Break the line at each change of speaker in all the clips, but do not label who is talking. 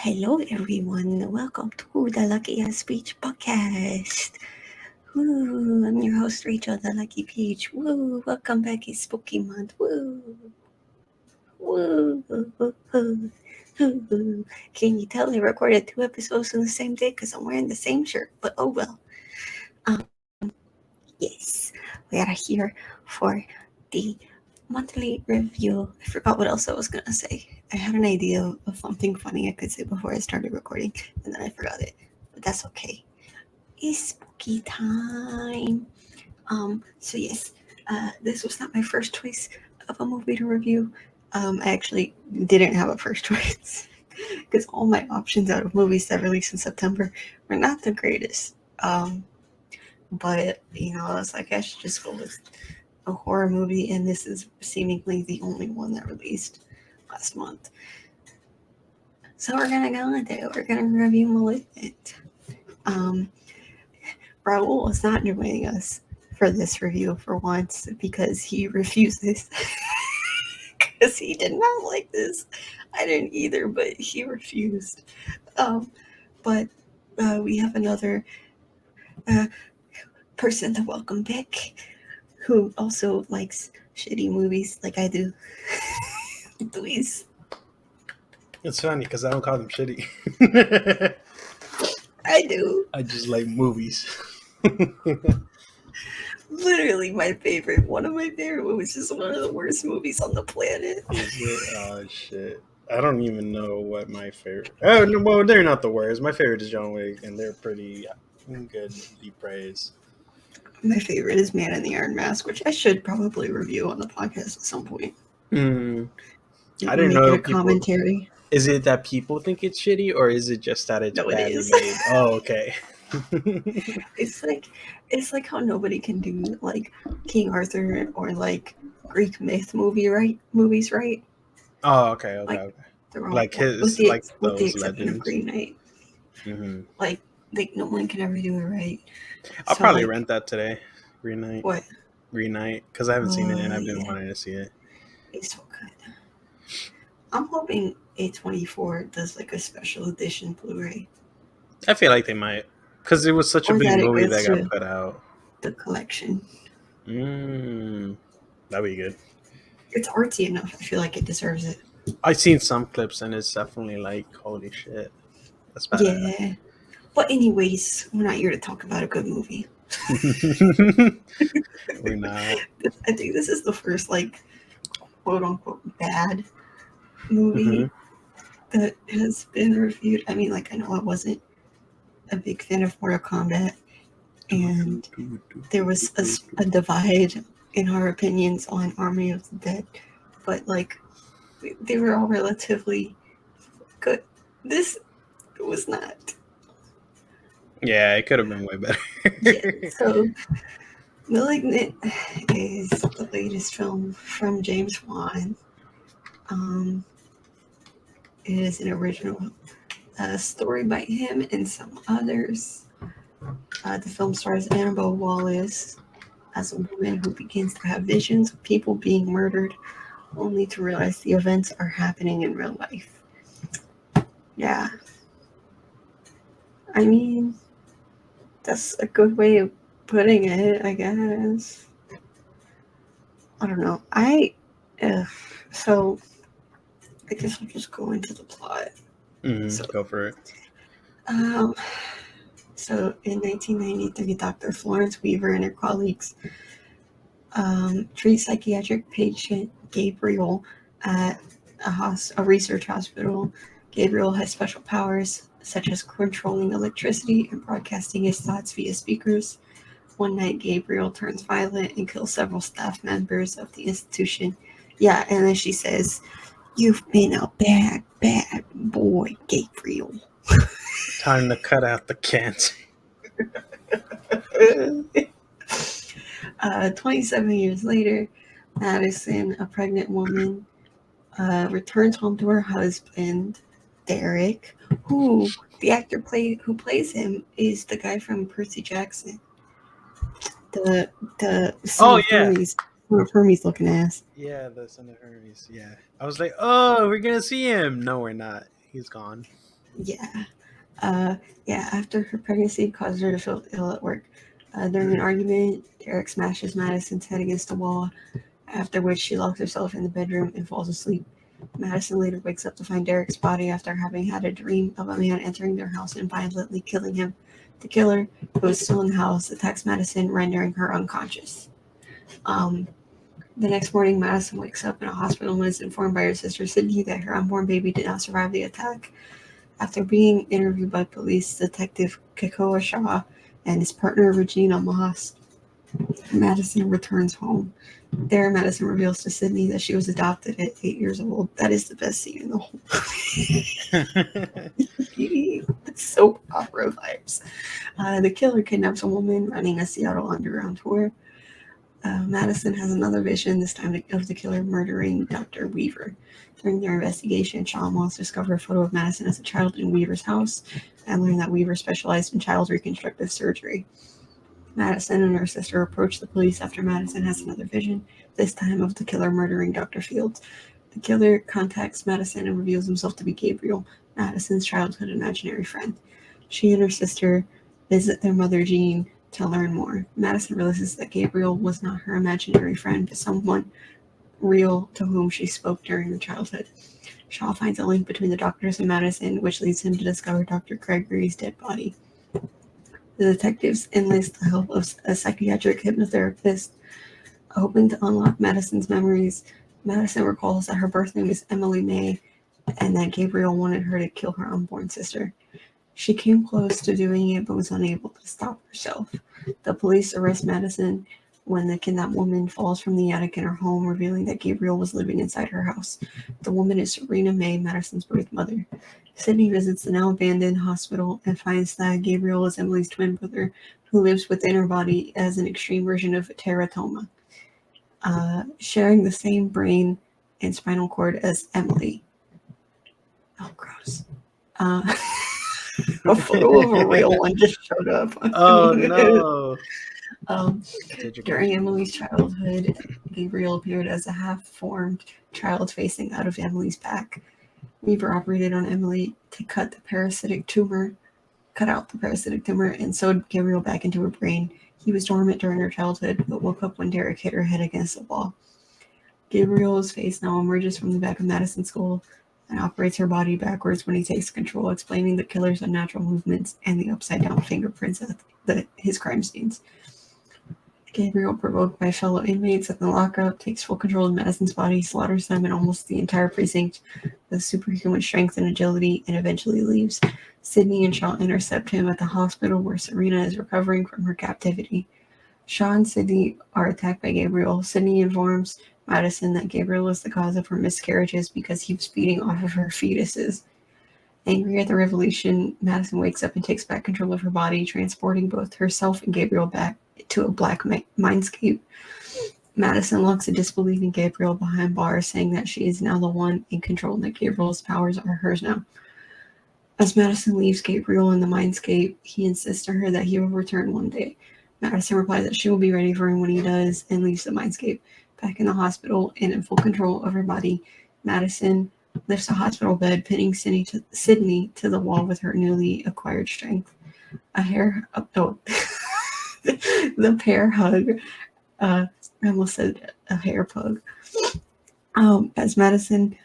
Hello, everyone. Welcome to the Luckiest Peach podcast. Woo! I'm your host, Rachel, the Lucky Peach. Woo! Welcome back. It's Spooky Month. Woo! Woo! Woo. Can you tell I recorded two episodes on the same day because I'm wearing the same shirt? But oh well. Yes, we are here for the monthly review. I forgot what else I was gonna say. I had an idea of something funny I could say before I started recording, and then I forgot it. But that's okay. It's spooky time. So yes, this was not my first choice of a movie to review. I actually didn't have a first choice because all my options out of movies that released in September were not the greatest. But I was like, I should just go with a horror movie, and this is seemingly the only one that released last month. So we're gonna go with it. We're gonna review Malignant. Um, Raul is not joining us for this review for once because he refuses. Because he did not like this. I didn't either, but he refused. But we have another uh, person to welcome back who also likes shitty movies like I do. Luis.
It's funny because I don't call them shitty.
I do.
I just like movies.
Literally one of my favorite movies is one of the worst movies on the planet.
Is it? Oh, shit. I don't even know what my favorite... Oh, no, well, they're not the worst. My favorite is John Wick, and they're pretty good, deep praise.
My favorite is Man in the Iron Mask, which I should probably review on the podcast at some point.
I didn't know
a commentary.
Is it that people think it's shitty, or is it just that it's badly made? Oh, okay.
It's like how nobody can do like King Arthur or like Greek myth movies, right?
Oh, okay. Like his,
with the
those
exception of Green Knight. Like no one can ever do it right.
I'll probably rent that today. Green Knight.
What?
Green Knight, because I haven't seen it and I've been wanting to see it.
It's so good. I'm hoping A24 does like a special edition Blu-ray.
I feel like they might, because it was such a big movie that got put out.
The collection.
That'd be good.
It's artsy enough. I feel like it deserves it.
I've seen some clips and it's definitely like, holy shit. That's bad.
Yeah. But anyways, we're not here to talk about a good movie.
We're not.
I think this is the first like quote unquote bad movie that has been reviewed. I mean, like, I know I wasn't a big fan of Mortal Kombat, and there was a divide in our opinions on Army of the Dead, but like they were all relatively good. This was not.
Yeah, it could have been way better.
Yeah, so Malignant is the latest film from James Wan. It is an original story by him and some others. The film stars Annabelle Wallace as a woman who begins to have visions of people being murdered, only to realize the events are happening in real life. Yeah. I mean, that's a good way of putting it, I guess. I don't know. So I guess I'll just go into the plot.
Go for it.
So in 1993, Dr. Florence Weaver and her colleagues treat psychiatric patient Gabriel at a research hospital. Gabriel has special powers such as controlling electricity and broadcasting his thoughts via speakers. One night, Gabriel turns violent and kills several staff members of the institution. Yeah, and then she says, "You've been a bad, bad boy, Gabriel.
Time to cut out the cancer."
27 years later, Madison, a pregnant woman, returns home to her husband, Derek, who the actor who plays him is the guy from Percy Jackson. The son of Hermes, looking ass.
Yeah, the son of Hermes. Yeah, I was like, oh, we're gonna see him. No, we're not. He's gone.
Yeah. After her pregnancy caused her to feel ill at work. During an argument, Derek smashes Madison's head against the wall, after which she locks herself in the bedroom and falls asleep. Madison later wakes up to find Derek's body after having had a dream of a man entering their house and violently killing him. The killer, who is still in the house, attacks Madison, rendering her unconscious. The next morning, Madison wakes up in a hospital and is informed by her sister Sydney that her unborn baby did not survive the attack. After being interviewed by police detective Kekoa Shaw and his partner Regina Moss, Madison returns home. There, Madison reveals to Sydney that she was adopted at 8 years old. That is the best scene in the whole movie. It's soap opera vibes. The killer kidnaps a woman running a Seattle Underground tour. Madison has another vision, this time of the killer murdering Dr. Weaver. During their investigation, Shaw Moss discovered a photo of Madison as a child in Weaver's house and learned that Weaver specialized in child reconstructive surgery. Madison and her sister approach the police after Madison has another vision, this time of the killer murdering Dr. Fields. The killer contacts Madison and reveals himself to be Gabriel, Madison's childhood imaginary friend. She and her sister visit their mother, Jean, to learn more. Madison realizes that Gabriel was not her imaginary friend, but someone real to whom she spoke during her childhood. Shaw finds a link between the doctors and Madison, which leads him to discover Dr. Gregory's dead body. The detectives enlist the help of a psychiatric hypnotherapist, hoping to unlock Madison's memories. Madison recalls that her birth name is Emily May and that Gabriel wanted her to kill her unborn sister. She came close to doing it but was unable to stop herself. The police arrest Madison when the kidnapped woman falls from the attic in her home, revealing that Gabriel was living inside her house. The woman is Serena May, Madison's birth mother. Sydney visits the now abandoned hospital and finds that Gabriel is Emily's twin brother, who lives within her body as an extreme version of teratoma, sharing the same brain and spinal cord as Emily. Oh, gross. A photo of a real one just showed up.
Oh no.
During Emily's childhood, Gabriel appeared as a half-formed child facing out of Emily's back. Weaver operated on Emily to cut out the parasitic tumor, and sewed Gabriel back into her brain. He was dormant during her childhood, but woke up when Derek hit her head against the wall. Gabriel's face now emerges from the back of Madison's skull and operates her body backwards when he takes control, explaining the killer's unnatural movements and the upside-down fingerprints at his crime scenes. Gabriel, provoked by fellow inmates at the lockup, takes full control of Madison's body, slaughters them and almost the entire precinct with superhuman strength and agility, and eventually leaves. Sydney and Shaw intercept him at the hospital where Serena is recovering from her captivity. Shaw and Sydney are attacked by Gabriel. Sydney informs Madison that Gabriel is the cause of her miscarriages because he was feeding off of her fetuses. Angry at the revelation, Madison wakes up and takes back control of her body, transporting both herself and Gabriel back to a black mindscape. Madison looks at disbelieving Gabriel behind bars, saying that she is now the one in control and that Gabriel's powers are hers now. As Madison leaves Gabriel in the mindscape, he insists to her that he will return one day. Madison replies that she will be ready for him when he does and leaves the mindscape. Back in the hospital and in full control of her body, Madison lifts a hospital bed, pinning Sydney to the wall with her newly acquired strength. The pair hug. I almost said a hair pug. As Madison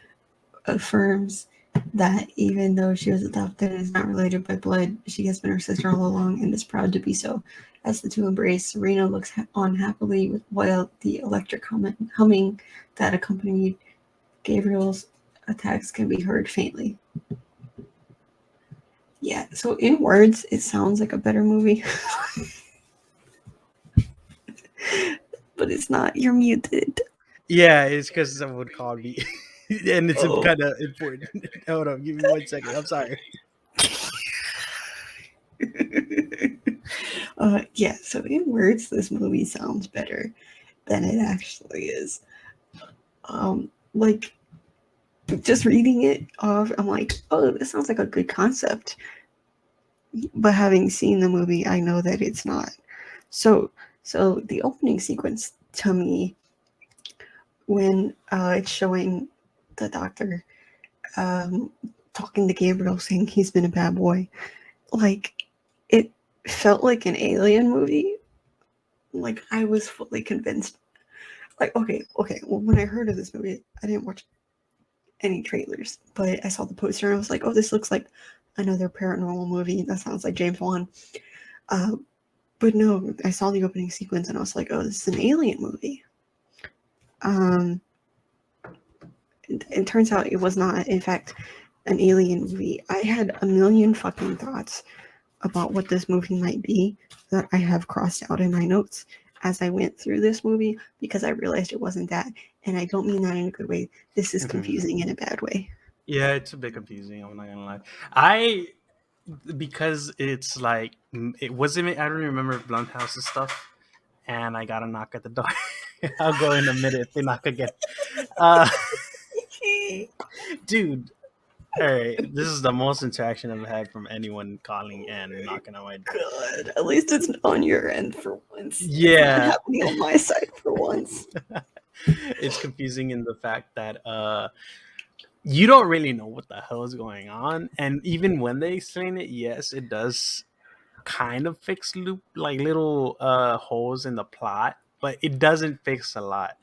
affirms that even though she was adopted and is not related by blood, she has been her sister all along and is proud to be so. As the two embrace, Serena looks on happily while the electric humming that accompanied Gabriel's attacks can be heard faintly. Yeah, so in words, it sounds like a better movie. But it's not. You're muted.
Yeah, it's because someone called me. And it's kind of important. Hold on, give me 1 second. I'm sorry.
Yeah, so in words, this movie sounds better than it actually is. Like, just reading it off, I'm like, oh, this sounds like a good concept. But having seen the movie, I know that it's not. So the opening sequence to me, when it's showing the doctor talking to Gabriel saying he's been a bad boy. Like, it felt like an alien movie. Like, I was fully convinced. Like, okay. Well, when I heard of this movie, I didn't watch any trailers, but I saw the poster and I was like, oh, this looks like another paranormal movie. That sounds like James Wan. But no, I saw the opening sequence and I was like, oh, this is an alien movie. It turns out it was not, in fact, an alien movie. I had a million fucking thoughts about what this movie might be that I have crossed out in my notes as I went through this movie because I realized it wasn't that. And I don't mean that in a good way. This is confusing in a bad way.
Yeah, it's a bit confusing. I'm not gonna lie. Because it's like it wasn't. I don't remember Blumhouse's stuff, and I got a knock at the door. I'll go in a minute if they knock again. Dude, all right. This is the most interaction I've had from anyone calling and knocking on my door.
Good. At least it's on your end for once.
Yeah,
It's not happening on my side for once.
It's confusing in the fact that you don't really know what the hell is going on, and even when they explain it, yes, it does kind of fix little holes in the plot, but it doesn't fix a lot.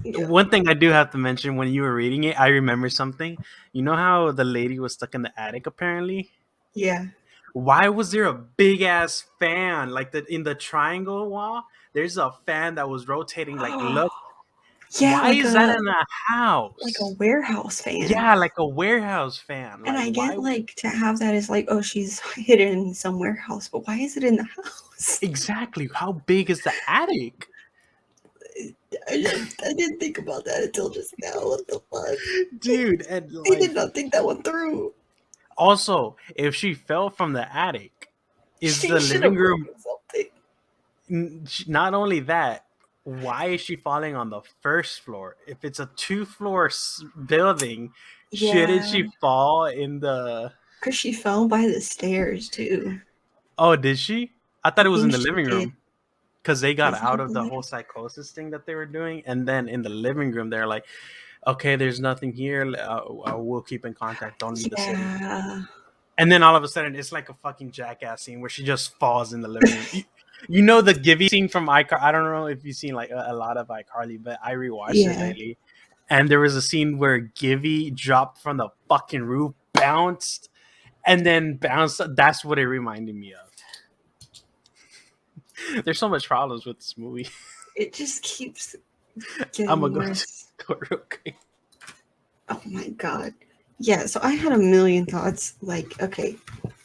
Yeah.
One thing I do have to mention, when you were reading it, I remember something. You know how the lady was stuck in the attic apparently?
Yeah.
Why was there a big ass fan like in the triangle wall? There's a fan that was rotating look.
Yeah,
Why is that in a house?
like a warehouse fan.
Yeah, like a warehouse fan.
And I get
why?
to have that as oh, she's hidden in some warehouse, but why is it in the house?
Exactly. How big is the attic?
I didn't think about that until just now. What the fuck?
Dude, and
I did not think that one through.
Also, if she fell from the attic, is
She
the
should
living
have
room
broken something.
not only that, why is she falling on the first floor? If it's a 2-floor building, shouldn't she fall in the...
Because she fell by the stairs, too.
Oh, did she? I thought it was in the
think she
living room.
did.
Because they got
Is it
out
in
of
the
the
living-
whole psychosis thing that they were doing. And then in the living room, they're like, okay, there's nothing here. We'll keep in contact. Don't leave the city.
Yeah.
And then all of a sudden, it's like a fucking Jackass scene where she just falls in the living room. You know the Gibby scene from iCarly? I don't know if you've seen like a lot of iCarly, but I rewatched it lately. And there was a scene where Gibby dropped from the fucking roof, bounced, and then bounced. That's what it reminded me of. There's so much problems with this movie.
It just keeps getting
I'm gonna go
worse.
to it real quick.
Oh my god. Yeah, so I had a million thoughts, okay,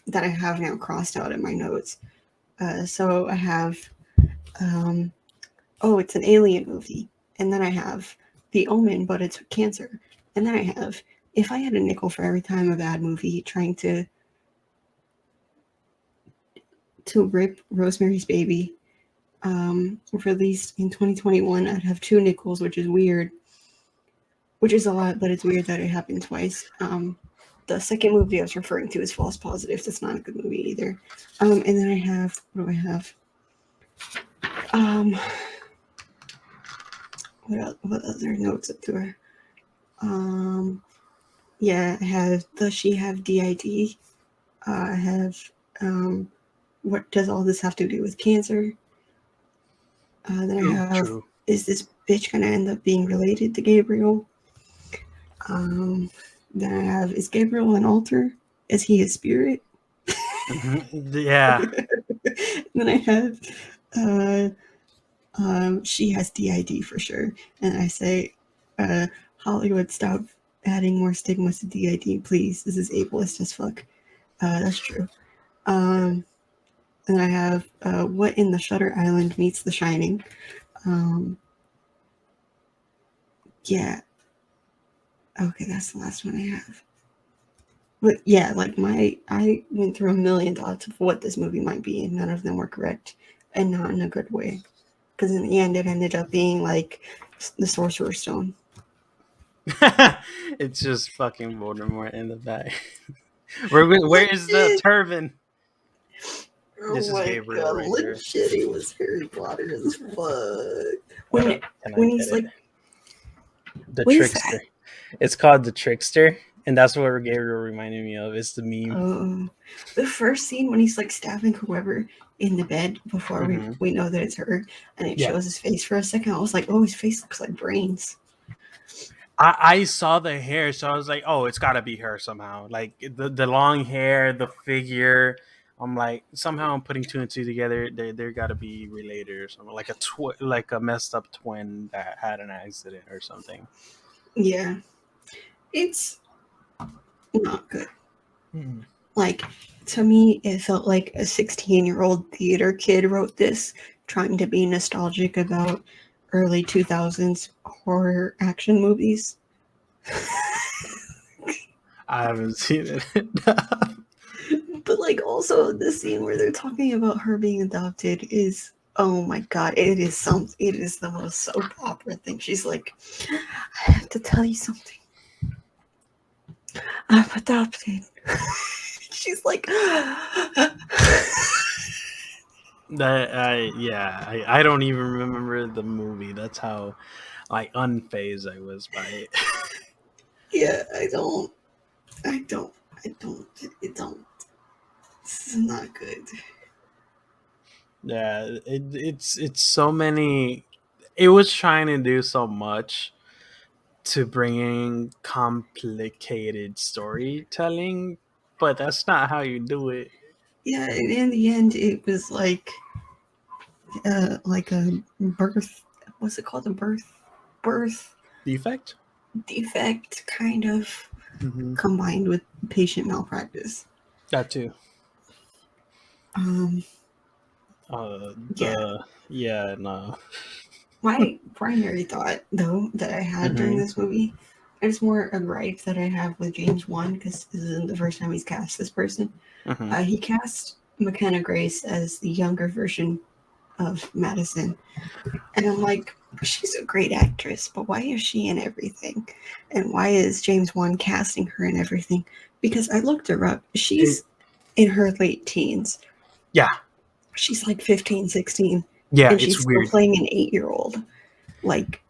that I have now crossed out in my notes. So I have, it's an alien movie. And then I have The Omen, but it's cancer. And then I have, if I had a nickel for every time a bad movie trying to rip Rosemary's Baby released in 2021, I'd have 2 nickels, which is weird. Which is a lot, but it's weird that it happened twice. The second movie I was referring to is False Positive. That's not a good movie either. And then I have, what do I have? What other notes up there? Yeah, I have, does she have DID? I have, what does all this have to do with cancer? Then I have,
True.
Is this bitch gonna end up being related to Gabriel? Then I have, is Gabriel an alter? Is he a spirit?
Yeah.
Then I have, she has DID for sure. And I say, Hollywood, stop adding more stigmas to DID, please. This is ableist as fuck. That's true. And I have, what in the Shutter Island meets The Shining. Yeah. Okay, that's the last one I have. But yeah, I went through a million thoughts of what this movie might be, and none of them were correct, and not in a good way. Because in the end, it ended up being like the Sorcerer's Stone.
It's just fucking Voldemort in the back. Where is the turban? This is Gabriel right here.
Shit, he was Harry Potter as fuck. When he's like
the
what is
trickster. It's called the trickster. And that's what Gabriel reminded me of. It's the meme.
The first scene when he's like stabbing whoever in the bed before we know that it's her, and it shows his face for a second. I was like, oh, his face looks like brains.
I saw the hair, so I was like, oh, it's got to be her somehow. Like the long hair, the figure. I'm like, somehow I'm putting two and two together. They're got to be related or something, like like a messed up twin that had an accident or something.
Yeah, it's not good. Like, to me, it felt like a 16-year-old theater kid wrote this, trying to be nostalgic about early 2000s horror action movies.
I haven't seen it.
But like, also the scene where they're talking about her being adopted is, oh my god, it is the most soap opera thing. She's like, I have to tell you something. I'm adopted. She's like,
I don't even remember the movie. That's how like unfazed I was by it.
Yeah, I don't. This is not good.
Yeah, it's so many. It was trying to do so much to bringing complicated storytelling, but that's not how you do it.
Yeah, and in the end, it was like a birth. What's it called? A birth defect, kind of combined with patient malpractice.
That too. No.
My primary thought, though, that I had during this movie, it's more a gripe that I have with James Wan, because this isn't the first time he's cast this person. He cast McKenna Grace as the younger version of Madison. And I'm like, she's a great actress, but why is she in everything? And why is James Wan casting her in everything? Because I looked her up. She's in her late teens.
Yeah.
She's like 15, 16.
Yeah,
and she's still playing an 8-year-old. Like,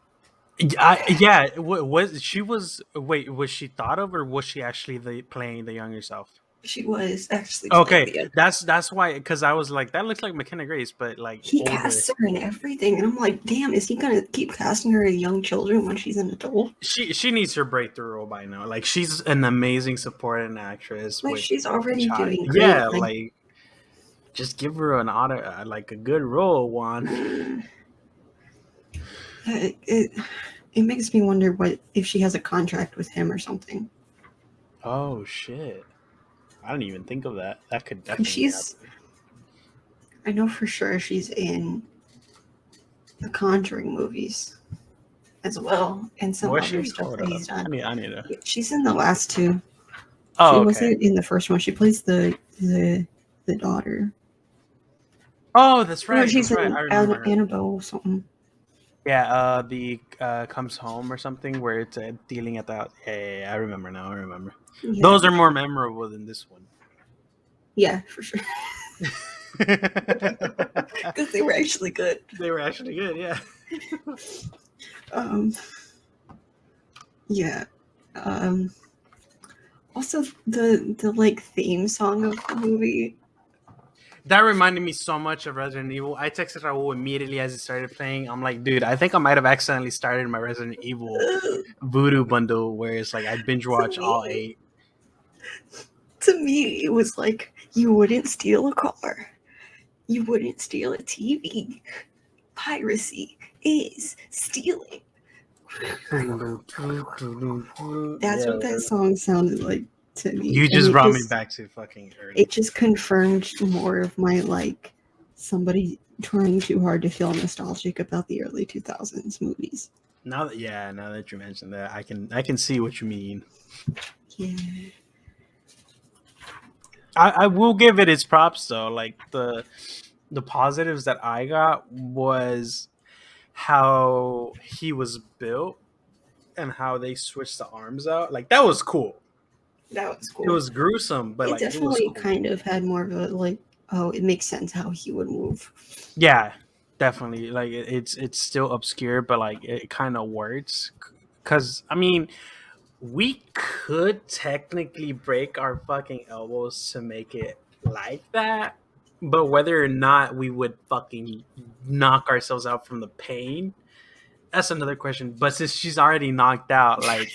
was she thought of, or was she actually playing the younger self?
She was actually
okay. That's why, because I was like, that looks like McKenna Grace, but like
he casts her in everything, and I'm like, damn, is he gonna keep casting her as young children when she's an adult?
She needs her breakthrough role by now. Like, she's an amazing supporting actress.
Like, she's already doing great.
Yeah, like just give her an like a good role, Juan.
It makes me wonder what if she has a contract with him or something.
Oh shit. I didn't even think of that. That could definitely happen.
I know for sure she's in the Conjuring movies as well, and some other stuff that he's done.
I need to.
She's in the last two.
Oh,
she wasn't in the first one. She plays the daughter.
Oh, that's right.
No, she's
in
Annabelle or something.
Yeah, the Comes Home or something, where it's dealing at that. Yeah, I remember now. I remember. Yeah. Those are more memorable than this one.
Yeah, for sure. Because they were actually good.
They were actually good, yeah.
Yeah. Also, the like theme song of the movie.
That reminded me so much of Resident Evil. I texted Raul immediately as it started playing. I'm like, dude, I think I might have accidentally started my Resident Evil Voodoo bundle, where it's like I binge watch all 8.
To me, it was like, you wouldn't steal a car. You wouldn't steal a TV. Piracy is stealing. That's what that song sounded like to me.
You just brought me back to fucking early.
It just confirmed more of my, like, somebody trying too hard to feel nostalgic about the early 2000s movies.
Now that you mentioned that, I can see what you mean.
Yeah.
I will give it its props though. Like the positives that I got was how he was built and how they switched the arms out. Like, that was cool.
That was cool.
It was gruesome, but
it definitely kind of had more of a like, oh, it makes sense how he would move.
Yeah, definitely. Like, it's still obscure, but like it kind of works. Because I mean, We could technically break our fucking elbows to make it like that, but whether or not we would fucking knock ourselves out from the pain, that's another question. But since she's already knocked out, like,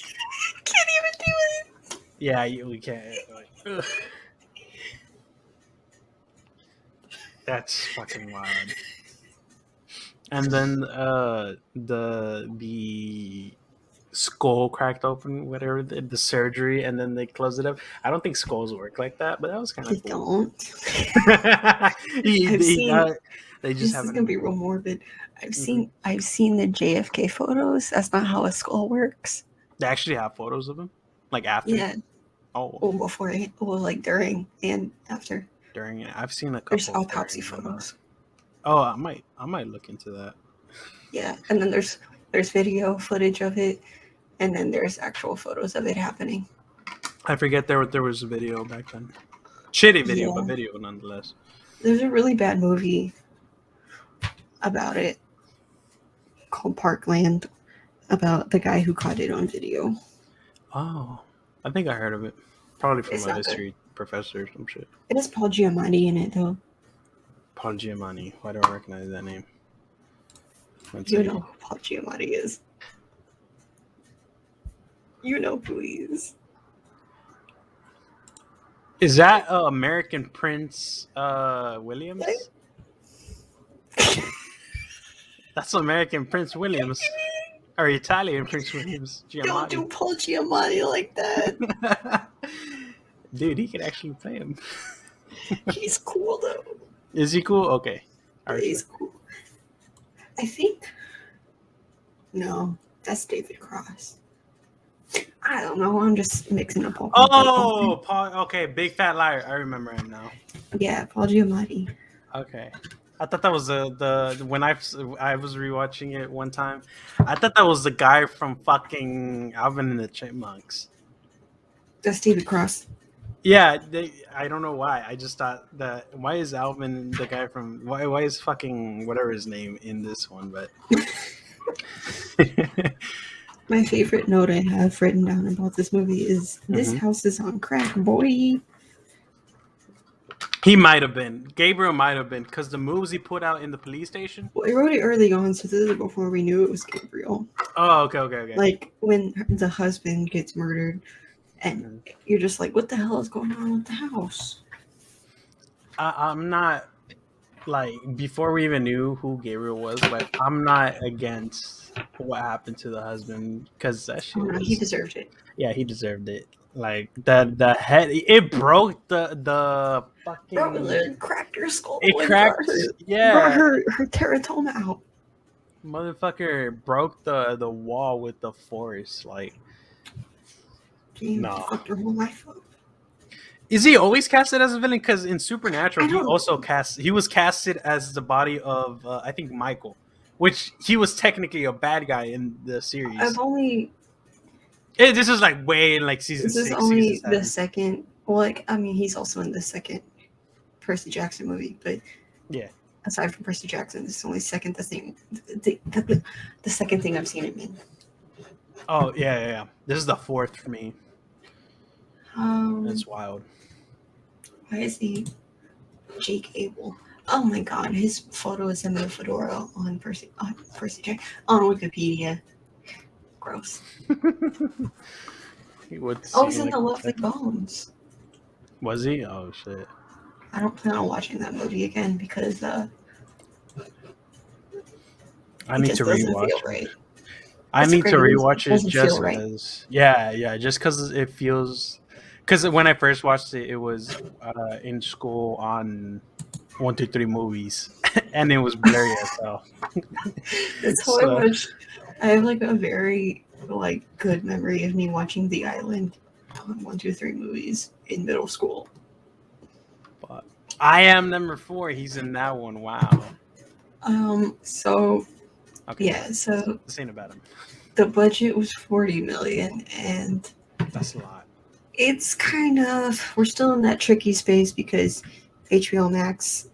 Can't even do it.
yeah, we can't. Like, ugh. That's fucking wild. And then the skull cracked open, whatever the surgery, and then they closed it up. I don't think skulls work like that, but that was kind
They
of cool.
don't.
He-
I've
they,
seen.
uh, they just
This is
haven't.
gonna be real morbid.
Mhm.
I've seen the JFK photos. That's not how a skull works.
They actually have photos of him, like after.
Yeah.
Oh,
Well, before, well, like during and after.
during it, I've seen a couple.
There's autopsy
during,
photos.
Oh, I might look into that.
Yeah, and then there's video footage of it, and then there's actual photos of it happening.
I forget there was a video back then. Shitty video,
Yeah.
but video nonetheless.
There's a really bad movie about it called Parkland, about the guy who caught it on video.
Oh, I think I heard of it. Probably from
It's
a
not
history professor or some shit.
It has Paul Giamatti in it, though.
Paul Giamatti. Why do I recognize that name? Let's
You
see.
know who Paul Giamatti is. You know who he is.
Is that American Prince Williams? That's American Prince Williams. Or Italian Prince Williams.
Don't do
Giamatti.
Paul Giamatti like that.
Dude, he could actually play him.
He's cool, though.
Is he cool? Okay.
He's cool. I think. No, that's David Cross. I don't know. I'm just mixing up all.
Oh, Paul. Okay, Big Fat Liar. I remember him now.
Yeah, Paul Giamatti.
Okay. I thought that was the when I was rewatching it one time. I thought that was the guy from fucking Alvin and the Chipmunks.
That's David Cross.
Yeah, I don't know why. I just thought that why is Alvin the guy from why is fucking whatever his name in this one? But
My favorite note I have written down about this movie is this house is on crack, boy.
He might have been. Gabriel might have been because the moves he put out in the police station.
Well, I wrote it early on, so this is before we knew it was Gabriel.
Oh, okay.
Like when the husband gets murdered, and you're just like, what the hell is going on with the house?
I'm not like before we even knew who Gabriel was, but I'm not against what happened to the husband because that shit.
He deserved it.
Yeah, he deserved it. Like the head, it broke the fucking.
Bro, it cracked her skull.
It cracked.
Brought her teratoma out.
Motherfucker broke the wall with the force. Like,
Damn,
no.
fucked her whole life up.
Is he always casted as a villain? Because in Supernatural,
I don't
he was casted as the body of I think Michael, which he was technically a bad guy in the series. This is like way in like season 6.
This is only the second. Well, like I mean, he's also in the second Percy Jackson movie, but
yeah.
Aside from Percy Jackson, this is only second the second thing I've seen him in.
Oh yeah. This is the fourth for me. That's wild.
Why is he Jake Abel? Oh my god, his photo is him in a fedora on Percy Jackson on Wikipedia. Gross. He's in the Lovely Bones.
Was he? Oh shit.
I don't plan on watching that movie again because
I need to rewatch it.
Right.
I need to rewatch it just
right.
because just because it feels. Because when I first watched it, it was in school on 1, 2, 3 movies, and it was blurry as hell.
That's how I watched. I have like a very like good memory of me watching The Island on 1, 2, 3 movies in middle school.
But I Am Number 4. He's in that one. Wow.
So.
Okay.
Yeah. So.
This ain't about him.
The budget was $40 million, and
that's a lot.
It's kind of we're still in that tricky space because HBO Max,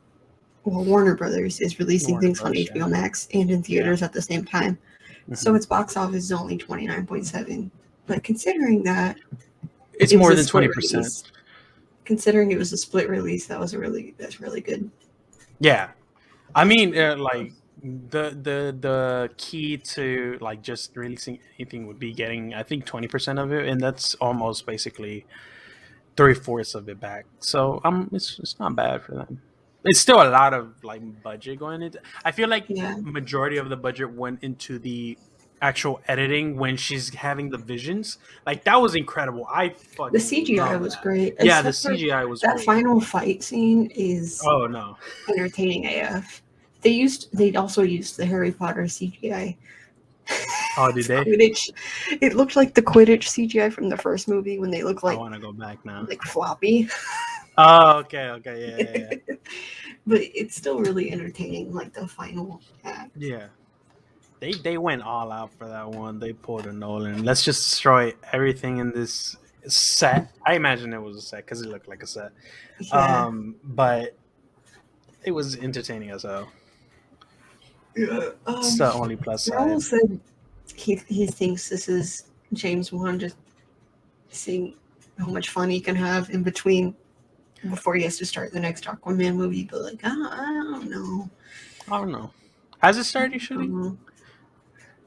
Warner Brothers is releasing things on HBO Max and in theaters at the same time. Mm-hmm. So its box office is only 29.7 But considering that
It's
it was
more
a
than
split
20%.
release, considering it was a split release, that's really good.
Yeah. I mean, like the key to like just releasing anything would be getting, I think, 20% of it, and that's almost basically 3/4 of it back. So it's not bad for them. It's still a lot of like budget going into. I feel like
Yeah,
majority of the budget went into the actual editing when she's having the visions. Like that was incredible. I
the
fucking
CGI
love
was
that.
great,
Yeah, the
except for
CGI was
that
great.
final fight scene is
Oh no.
entertaining AF. They also used the Harry Potter CGI.
Oh, did they?
Quidditch. It looked like the Quidditch CGI from the first movie when they look
I
like
want to go back now.
floppy.
Oh, okay, yeah.
But it's still really entertaining, like the final act.
Yeah. They went all out for that one. They pulled a Nolan. Let's just destroy everything in this set. I imagine it was a set because it looked like a set.
Yeah.
But it was entertaining as hell.
Yeah.
It's the only plus
Raul
side.
said he thinks this is James Wan just seeing how much fun he can have in between before he has to start the next Aquaman movie. But like, I don't know.
I don't know. Has it started shooting?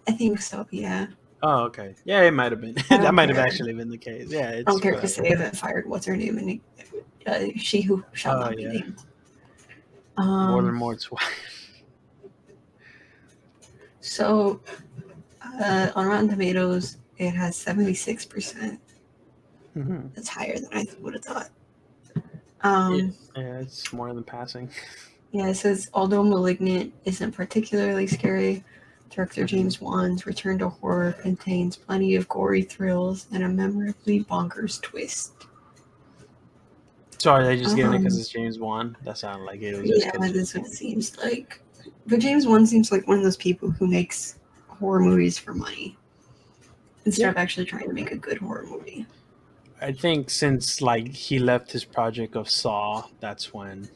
I think so. Yeah.
Oh, okay. Yeah, it might have been.
I
That
don't
might have
care.
actually been the case. Yeah,
I
it's
don't care because they haven't fired what's her name and she who shall not be named.
Voldemort's wife.
So on Rotten Tomatoes, it has 76%.
Mm-hmm.
That's higher than I would have thought.
Yeah, it's more than passing.
Yeah, it says, although Malignant isn't particularly scary, director James Wan's return to horror contains plenty of gory thrills and a memorably bonkers twist.
So are they just giving it because it's James Wan? That sounded like it was just
yeah, that's what it seems like. But James Wan seems like one of those people who makes horror movies for money instead of actually trying to make a good horror movie.
I think since like he left his project of Saw, that's when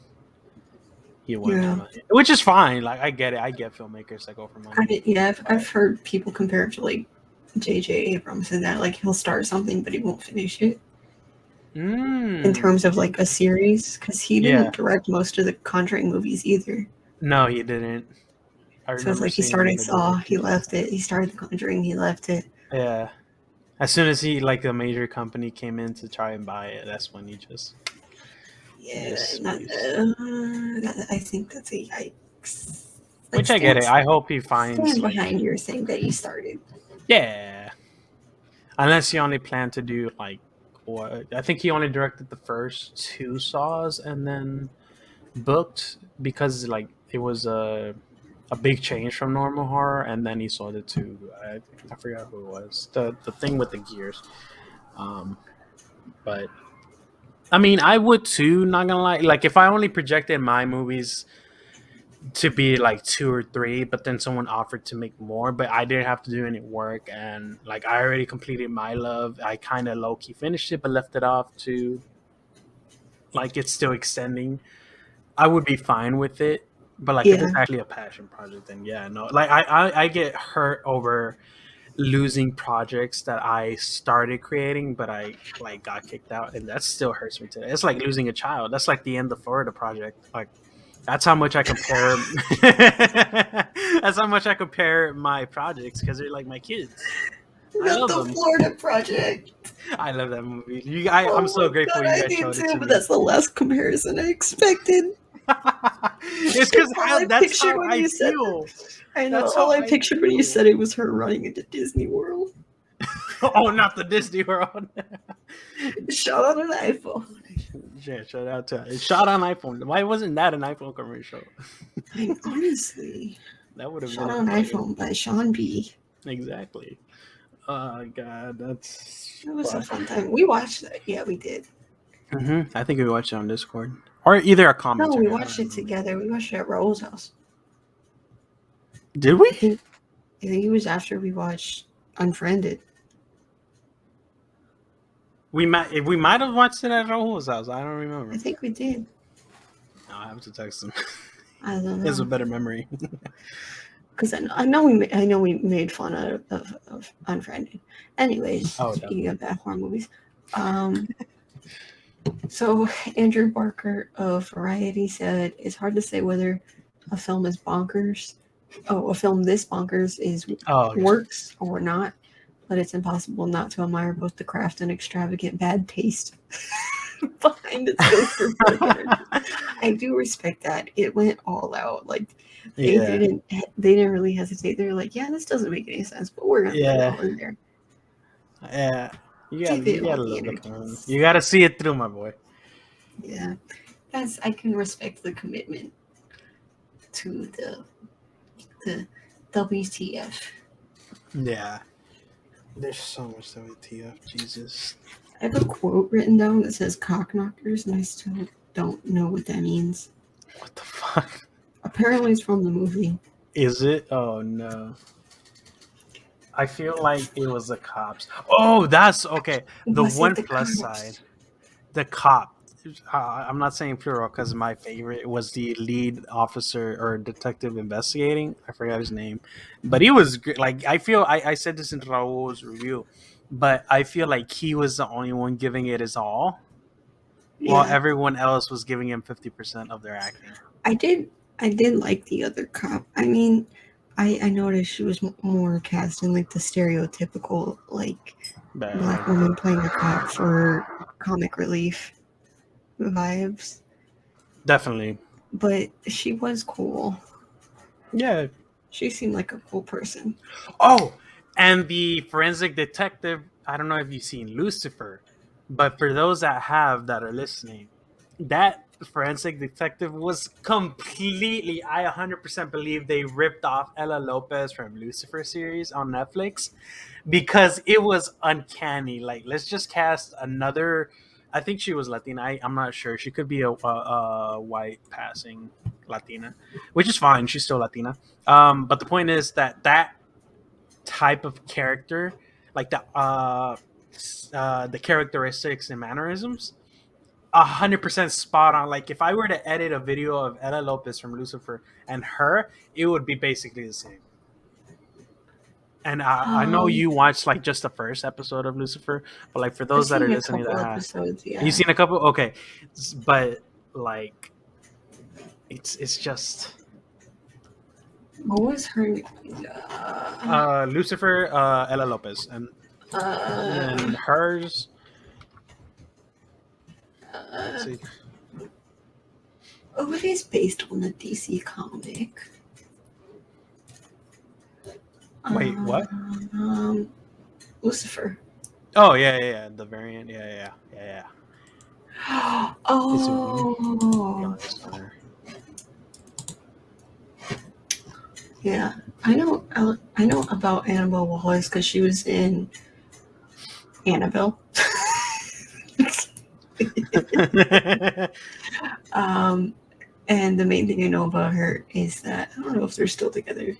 he went for money, which is fine. Like I get it. I get filmmakers that go for money.
I've heard people compare it to like J.J. Abrams and that like he'll start something but he won't finish it. In terms of like a series, because he didn't direct most of the Conjuring movies either.
No, he didn't.
So it's like he started Saw, he left it. He started The Conjuring, he left it.
Yeah. As soon as he like a major company came in to try and buy it, that's when he just
I think that's a yikes.
Which I get it. I hope he finds
stand behind your thing that you started.
Yeah. Unless he only planned to do like what I think he only directed the first 2 Saws and then booked because like it was a big change from normal horror, and then he sold it to I forgot who it was, the thing with the gears. But I mean, I would too. Not gonna lie, like if I only projected my movies to be like 2 or 3, but then someone offered to make more, but I didn't have to do any work, and like I already completed My Love. I kind of low key finished it, but left it off to like it's still extending. I would be fine with it. But like if it's actually a passion project, then yeah, no. Like I get hurt over losing projects that I started creating, but I like got kicked out, and that still hurts me today. It's like losing a child. That's like the end of Florida project. Like that's how much I compare. That's how much I compare my projects because they're like my kids. I love them.
Florida Project.
I love that movie. I'm so grateful you guys showed it to me.
But that's the last comparison I expected.
It's because that's how I feel.
I know. All I pictured when you said it was her running into Disney World.
Oh, not the Disney World.
Shot on an iPhone.
Yeah, shout out to it. Shot on iPhone. Why wasn't that an iPhone commercial?
Honestly,
that would have
been on iPhone by Sean B.
Exactly. Oh God, that
was a fun time. We watched that. Yeah, we did.
Mm-hmm. I think we watched it on Discord or either a comment.
No, we watched it together. We watched it at Raul's house.
Did we?
I think it was after we watched Unfriended.
We might have watched it at Raul's house. I don't remember.
I think we did.
No, I have to text him.
I don't know.
He has a better memory.
because I know we made fun of Unfriended. Anyways, speaking of bad horror movies, so Andrew Barker of Variety said it's hard to say whether a film is bonkers. Oh, a film this bonkers is works or not, but it's impossible not to admire both the craft and extravagant bad taste behind its ghost. I do respect that. It went all out. Like they didn't really hesitate. They were like, yeah, this doesn't make any sense, but we're gonna put it all in there.
Yeah. You gotta see it through, my boy.
Yeah. I can respect the commitment to the WTF.
Yeah. There's so much WTF, Jesus.
I have a quote written down that says cock knockers, and I still don't know what that means.
What the fuck?
Apparently it's from the movie.
Is it? Oh no. I feel like it was the cops. Oh, that's okay. The one plus side. The cop. I'm not saying plural because my favorite was the lead officer or detective investigating. I forgot his name, but he was like, I feel I said this in Raul's review, but I feel like he was the only one giving it his all, while everyone else was giving him 50% of their acting.
I did like the other cop. I mean, I noticed she was more cast in like the stereotypical like black woman playing a cop for comic relief vibes.
Definitely.
But she was cool.
Yeah.
She seemed like a cool person.
Oh, and the forensic detective, I don't know if you've seen Lucifer, but for those that are listening, that forensic detective was completely, I 100% believe they ripped off Ella Lopez from Lucifer series on Netflix because it was uncanny. Like, let's just cast another, I think she was Latina. I'm not sure. She could be a white passing Latina, which is fine. She's still Latina. But the point is that type of character, like the characteristics and mannerisms, 100% spot on. Like if I were to edit a video of Ella Lopez from Lucifer and her, it would be basically the same. And I know you watched like just the first episode of Lucifer, but like for those that are listening, you've seen a couple. Okay, but like it's just.
What was her name?
Lucifer, Ella Lopez, and hers. Let's see.
Oh, it is based on the DC comic.
Wait, what?
Lucifer.
Oh yeah, the variant. Yeah.
Oh. Yeah, I know about Annabelle Wallace because she was in Annabelle. And the main thing I know about her is that I don't know if they're still together.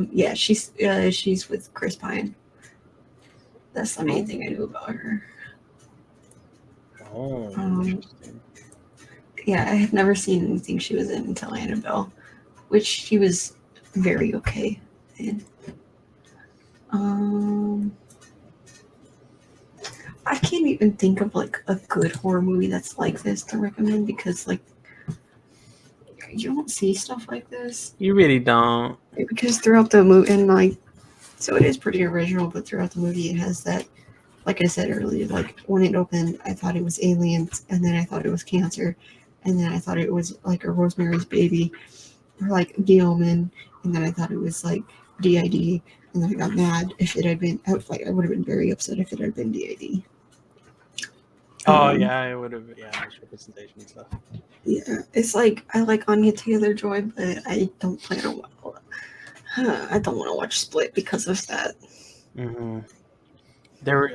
Yeah, she's with Chris Pine. That's the main thing I knew about her.
Oh, interesting.
Yeah, I had never seen anything she was in until Annabelle, which she was very okay in. I can't even think of like a good horror movie that's like this to recommend because like you don't see stuff like this.
You really don't.
Because throughout the movie, and like, so it is pretty original, but throughout the movie it has that, like I said earlier, like when it opened, I thought it was aliens, and then I thought it was cancer, and then I thought it was like a Rosemary's Baby, or like The Omen, and then I thought it was like DID, and then I got mad if it had been, I would have been very upset if it had been DID.
Oh yeah, it would have. Yeah, there's representation and stuff.
Yeah, it's like I like Anya Taylor-Joy, but I don't plan on. I don't want to watch Split because of that.
Mm-hmm.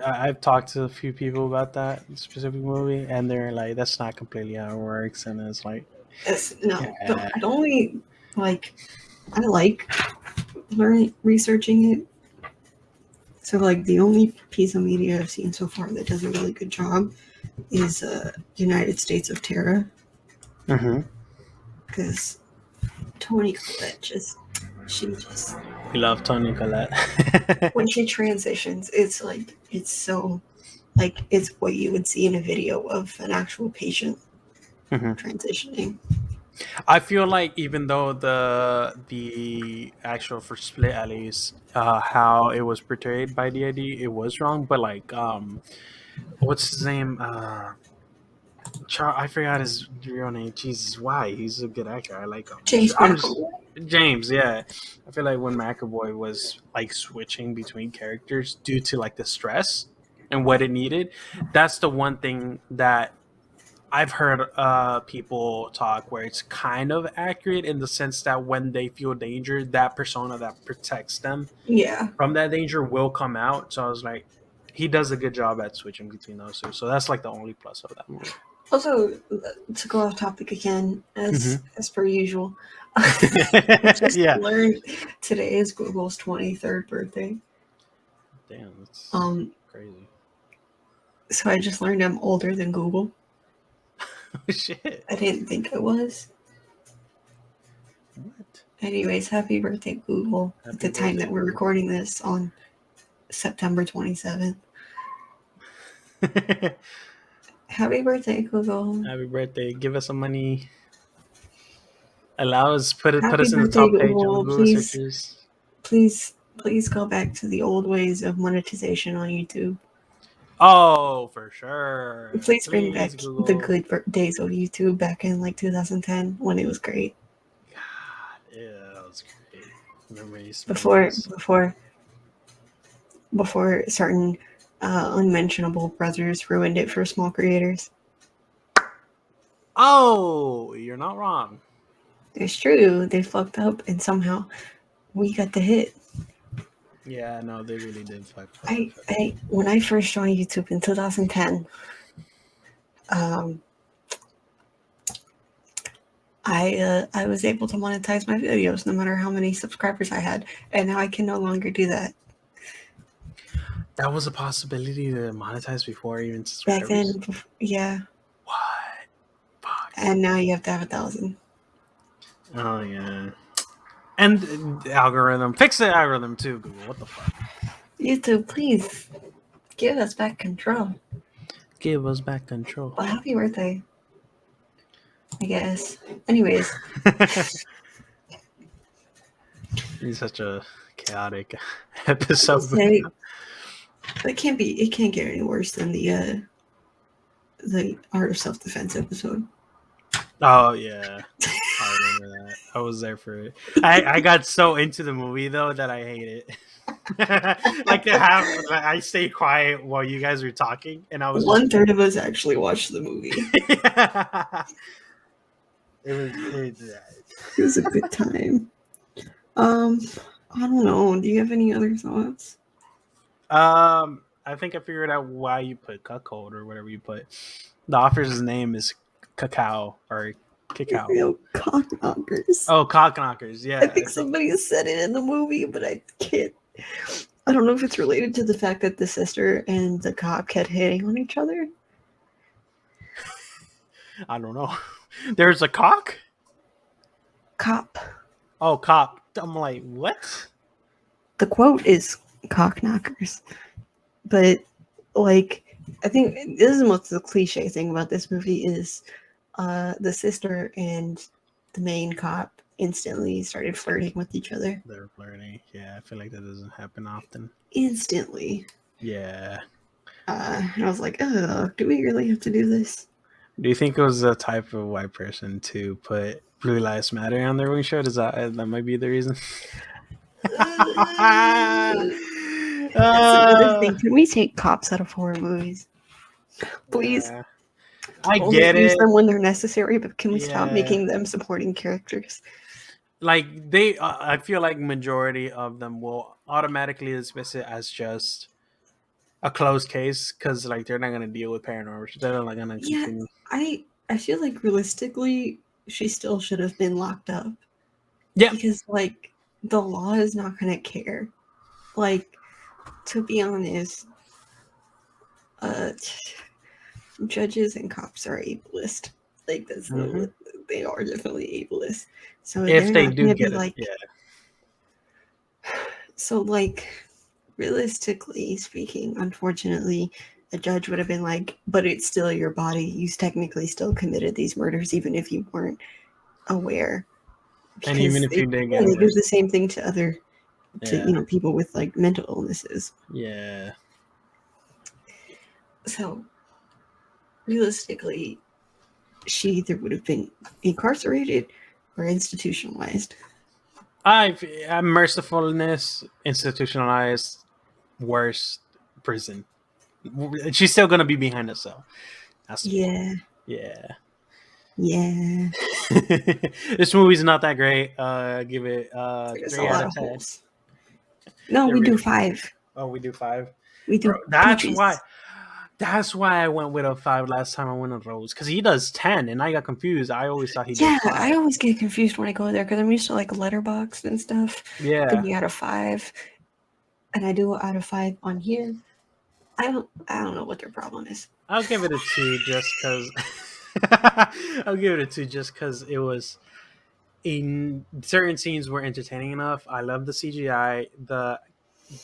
I've talked to a few people about that specific movie, and they're like, "That's not completely how it works," and it's like,
but I'd only like I like researching it. So like the only piece of media I've seen so far that does a really good job is United States of Terror. Because Tony Collette just She just
We love Tony Collette.
when she transitions, it's like it's so like it's what you would see in a video of an actual patient transitioning.
I feel like even though the actual for Split at least how it was portrayed by DID, it was wrong. But like what's his name? I forgot his real name. Jesus, why? He's a good actor. I like him.
James
I'm just
McAvoy.
James. Yeah, I feel like when McAvoy was like switching between characters due to like the stress and what it needed, that's the one thing that I've heard people talk where it's kind of accurate in the sense that when they feel danger, that persona that protects them
Yeah.
from that danger will come out. So I was like, he does a good job at switching between those two. So that's like the only plus of that movie.
Also, to go off topic again, as per usual, I just
Yeah.
learned today is Google's 23rd birthday.
Damn, that's crazy.
So I just learned I'm older than Google.
Shit.
I didn't think I was.
What?
Anyways, happy birthday, Google.
Happy
at the time
birthday,
that we're
Google.
recording this on September 27th. Happy birthday, Google.
Happy birthday. Give us some money. Allow us put
Happy
us in the
birthday,
top page of
Google.
Google searches.
Please go back to the old ways of monetization on YouTube.
Oh, for sure.
Please bring back
Google.
the good days of YouTube back in like 2010 when it was great.
God, yeah, that was great. Memories.
Before certain unmentionable brothers ruined it for small creators.
Oh, you're not wrong.
It's true. They fucked up and somehow we got the hit.
Yeah, no, they really did fuck up.
When I first joined YouTube in 2010, I was able to monetize my videos no matter how many subscribers I had, and now I can no longer do that.
That was a possibility to monetize before even subscribers?
Back then, yeah.
What? Fuck.
And now you have to have 1,000.
Oh, yeah. And the algorithm. Fix the algorithm too, Google. What the fuck?
YouTube, please give us back control.
Give us back control.
Well, happy birthday, I guess. Anyways.
It's such a chaotic episode.
It can't get any worse than the Art of Self-Defense episode.
Oh, yeah. I remember that. I was there for it. I got so into the movie though that I hate it. I stayed quiet while you guys were talking, and I was
1/3 of us actually watched the movie. It was a good time. I don't know. Do you have any other thoughts?
I think I figured out why you put cuckold or whatever you put. The author's name is Cacao or Cacao.
No, Cockknockers.
Oh, Cockknockers. Yeah.
I think somebody said it in the movie, but I can't. I don't know if it's related to the fact that the sister and the cop kept hitting on each other.
I don't know. There's a cock?
Cop.
Oh, cop. I'm like, what?
The quote is Cockknockers. But, like, I think this is the most cliche thing about this movie is the sister and the main cop instantly started flirting with each other.
They're flirting. Yeah, I feel like that doesn't happen often.
Instantly.
Yeah.
And I was like, oh, do we really have to do this?
Do you think it was the type of white person to put Blue Lives Matter on their wing shirt? Is that might be the reason?
That's another thing. Can we take cops out of horror movies? Please.
Yeah. I get it.
Use them when they're necessary, but can we stop making them supporting characters?
Like I feel like majority of them will automatically dismiss it as just a closed case because like they're not gonna deal with paranormal. They're not gonna continue.
I feel like realistically, she still should have been locked up.
Yeah,
because like the law is not gonna care. Like, to be honest, judges and cops are ableist. Like that's they are definitely ableist. So
if they do get it,
So, like, realistically speaking, unfortunately, a judge would have been like, but it's still your body. You technically still committed these murders, even if you weren't aware.
And even
Because
if you didn't get
they do
arrested.
the same thing to other,
Yeah.
people with like mental illnesses.
Yeah.
So, realistically, she either would have been incarcerated or institutionalized.
I'm mercifulness, institutionalized, worst prison. She's still gonna be behind a cell. That's
Yeah.
yeah.
Yeah.
This movie's not that great. Give it
There's a
3 out
lot
of
of
10.
holes. No,
It
we do
really,
5.
oh, we do 5.
We
Bro,
do
that's
peaches.
why. That's why I went with a 5 last time I went on Rose, because he does 10, and I got confused. I always thought he did 5.
I always get confused when I go there because I'm used to like Letterboxd and stuff.
Yeah.
Thinking out of 5, and I do out of 5 on here. I don't know what their problem is.
I'll give it a 2 just because. I'll give it a 2 just because it was. In certain scenes were entertaining enough. I love the CGI.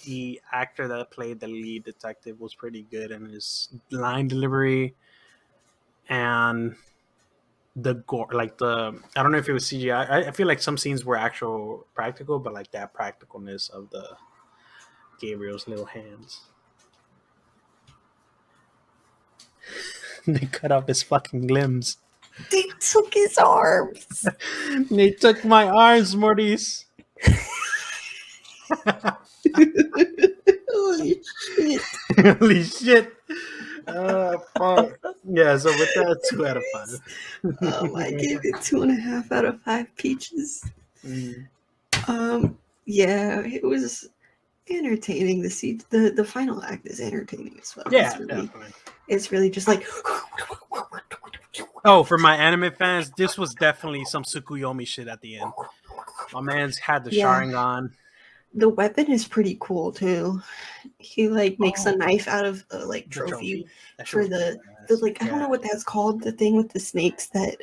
The actor that played the lead detective was pretty good in his line delivery, and the gore, like I don't know if it was CGI. I feel like some scenes were actual practical, but like that practicalness of the Gabriel's little hands. They cut off his fucking limbs.
They took his arms.
They took my arms, Maurice.
Holy shit.
Holy shit. Fuck. Yeah, so with that, 2 out of 5.
I gave it 2.5 out of 5 peaches.
Mm.
Yeah, it was entertaining. The final act is entertaining as well.
Yeah, definitely.
It's really just like.
Oh, for my anime fans, this was definitely some Tsukuyomi shit at the end. My man's had the Sharingan.
The weapon is pretty cool too. He like makes a knife out of a like trophy for the like I don't know what that's called, the thing with the snakes that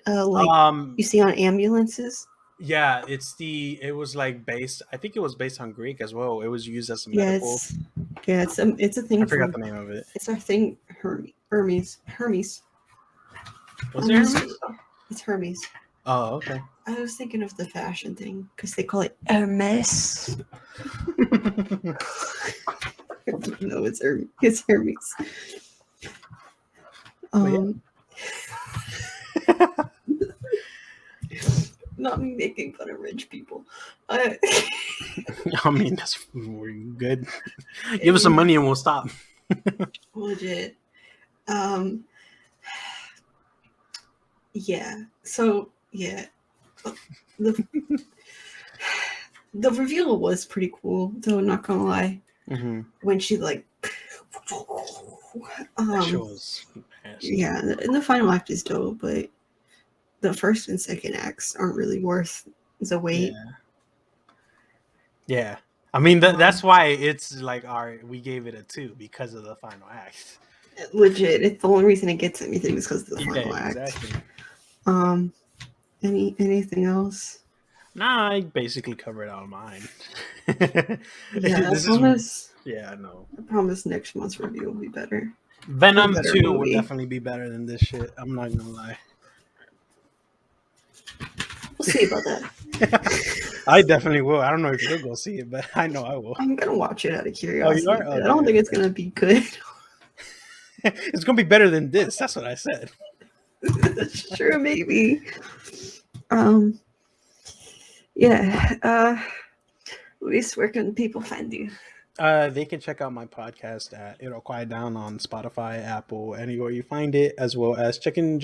you see on ambulances.
Yeah, it was like based, I think it was based on Greek as well. It was used as a medical.
It's a thing.
I forgot the name of it.
It's our thing, Hermes.
Was it Hermes?
It's Hermes.
Oh, okay.
I was thinking of the fashion thing because they call it Hermes. No, it's Hermes. Not me making fun of rich people.
I mean, that's good. Give us some money and we'll stop.
Legit. Yeah. So yeah, the reveal was pretty cool, though. Not gonna lie.
Mm-hmm.
When she like, yeah, and the final act is dope, but the first and second acts aren't really worth the wait.
Yeah. I mean, that's why it's like, we gave it a 2 because of the final act.
Legit, it's the only reason it gets anything is because of the final act.
Exactly.
Anything else?
Nah, I basically covered all mine.
Yeah,
I know.
I promise next month's review will be better.
Venom 2 will definitely be better than this shit. I'm not gonna lie.
We'll see about that.
I definitely will. I don't know if you'll go see it, but I know I will.
I'm gonna watch it out of curiosity.
Oh, you are?
I don't think it's gonna be good.
It's gonna be better than this. That's what I said.
That's true, maybe. Yeah. Luis, where can people find you?
They can check out my podcast at It'll Quiet Down on Spotify, Apple, anywhere you find it, as well as checking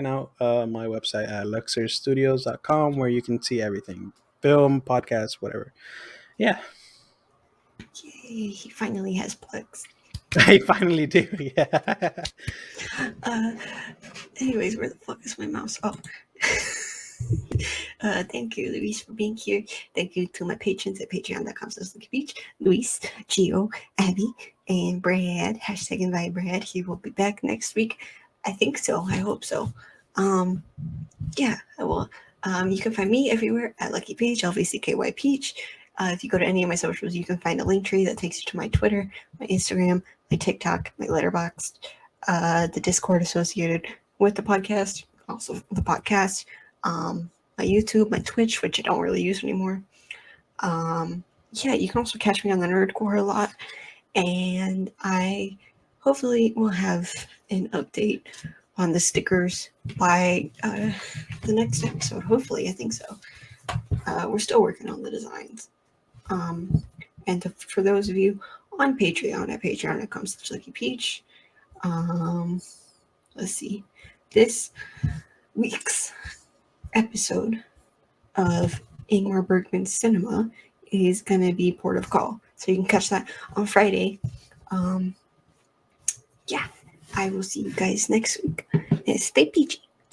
out my website at luxurstudios.com, where you can see everything, film, podcast, whatever. Yeah.
Yay, he finally has plugs.
I finally do. Yeah.
Anyways, where the fuck is my mouse? Oh. Thank you, Luis, for being here. Thank you to my patrons at patreon.com/Luckiest Peach, Luis, Gio, Abby, and Brad. # invite Brad. He will be back next week. I think so. I hope so. Yeah, I will. You can find me everywhere at Lucky Peach, LVCKY Peach. If you go to any of my socials, you can find a link tree that takes you to my Twitter, my Instagram, my TikTok, my Letterboxd, the Discord associated with the podcast, also the podcast, my YouTube, my Twitch, which I don't really use anymore. Yeah, you can also catch me on the Nerdcore a lot, and I hopefully will have an update on the stickers by the next episode. Hopefully, I think so. We're still working on the designs. And for those of you on Patreon, at patreon.com/Luckiest Peach, let's see, this week's episode of Ingmar Bergman's Cinema is going to be Port of Call. So you can catch that on Friday. Yeah, I will see you guys next week. Stay peachy.